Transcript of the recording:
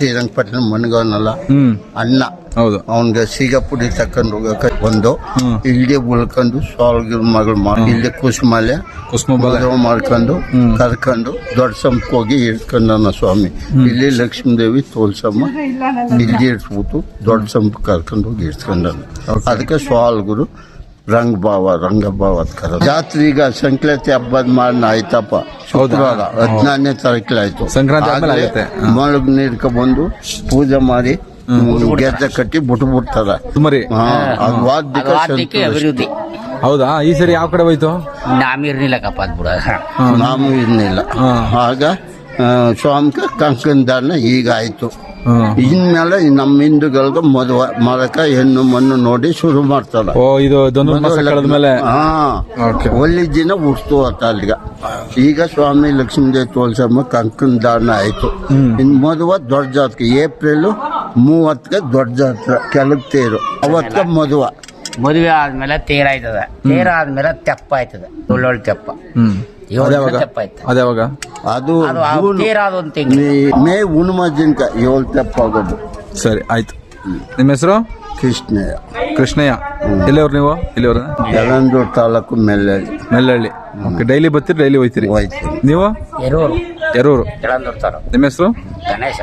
ಶ್ರೀರಂಗಪಟ್ಟಣ ಮನ್ಗವನಲ್ಲ ಹ್ಮ್ ಅಣ್ಣ. ಹೌದು. ಅವನ್ಗೆ ಸೀಗ ಪುಡಿ ತಕೊಂಡು ಹೋಗಕ್ಕೆ ಒಂದು ಇಲ್ದೆ ಉಳ್ಕೊಂಡು ಸಾಲ್ಗಿರ ಮಗಳು ಮಾಡಿ ಇಲ್ದೆ ಕುಸುಮಾಲೆ ಮದುವೆ ಮಾಡ್ಕೊಂಡು ಕರ್ಕೊಂಡು ದೊಡ್ಡ ಸಂಪಕ್ಕೆ ಹೋಗಿ ಇಡ್ಕೊಂಡನ ಸ್ವಾಮಿ. ಇಲ್ಲಿ ಲಕ್ಷ್ಮೀದೇವಿ ತೋಲ್ಸಮ್ಮ ಇಲ್ಲಿ ಇಡ್ಸ್ಬಿಟ್ಟು ದೊಡ್ಡ ಸಂಪ ಕರ್ಕೊಂಡು ಹೋಗಿ ಇಡ್ಸ್ಕೊಂಡನ. ಅದಕ್ಕೆ ಸ್ವಾಲ್ಗುರು ರಂಗಭಾವ ಕರ ಜಾತ್ರೆ ಈಗ ಸಂಕ್ರಾಂತಿ ಹಬ್ಬದ ಮಾರನ ಆಯ್ತಪ್ಪ. ಶುಕ್ರವಾರ 14ನೇ ತಾರೀಕು ಆಯ್ತು. ಸಂಕ್ರಾಂತಿ ಮೊಳಗ್ ನೀರ್ಕ ಬಂದು ಪೂಜೆ ಮಾಡಿ ಗೆಜ್ಜೆ ಕಟ್ಟಿ ಬಿಟ್ಬಿಡ್ತಾರ. ಅಭಿವೃದ್ಧಿ. ಹೌದಾ? ಈ ಸರಿ ಯಾವ ಕಡೆ ಹೋಯ್ತು? ನಾಮಿರ್ನಿಲ್ಲಕಪ್ಪ ಅದ್ ಬಿಡ. ನಾಮೂ ಇರ್ನಿಲ್ಲ. ಆಗ ಸ್ವಾಮಿಕ ಕಂಕಣದಾನ ಈಗ ಆಯ್ತು. ಇನ್ಮೇಲೆ ನಮ್ಮ ಹಿಂದೂಗಳಿಗೆ ಮದುವೆ ಮಾಡಕ ಹೆಣ್ಣು ಮಣ್ಣು ನೋಡಿ ಶುರು ಮಾಡ್ತಾರ. ಒಳ್ಳೆ ದಿನ ಉಡ್ತು ಅಲ್ಲಿಗ. ಈಗ ಸ್ವಾಮಿ ಲಕ್ಷ್ಮೀದೇವಿ ತೋಲ್ಸಮ್ಮ ಕಂಕಣದಾನ ಆಯ್ತು. ಇನ್ ಮದುವೆ ದೊಡ್ಡ ಜಾತ್ರೆ ಏಪ್ರಿಲ್ 30ಕ್ಕೆ ದೊಡ್ಡ ಜಾತ್ರೆ ಕೆಳಗ್ ತೇರು. ಅವತ್ತ ಮದುವೆ ಆದ್ಮೇಲೆ ತೇರ ಆಯ್ತದ. ತೇರ ಆದ್ಮೇಲೆ ತೆಪ್ಪ ಆಯ್ತದ. ಒಳ್ಳೊಳ್ಳೆ ತೆಪ್ಪ. ಅದ್ಯಾವಾಗ? ಅದು ಮೇ ಹುಣ್ಮಜ್ಜಿನ್ಕ 7 ತೆಪ್ಪ ಆಗೋದು. ಸರಿ ಆಯ್ತು. ನಿಮ್ಮ ಹೆಸರು? ಕೃಷ್ಣಯ್ಯ. ಎಲ್ಲಿಯವ್ರು ನೀವು? ಇಲ್ಲಿಯವ್ರ? ಯಳಂದೂರು ತಾಲೂಕು ಮೆಲ್ಲಹಳ್ಳಿ. ಡೈಲಿ ಬರ್ತೀರಿ? ಡೈಲಿ ಹೋಯ್ತೀರಿ? ನೀವು? ಎರೂರು. ನಿಮ್ಮ ಹೆಸರು? ಗಣೇಶ.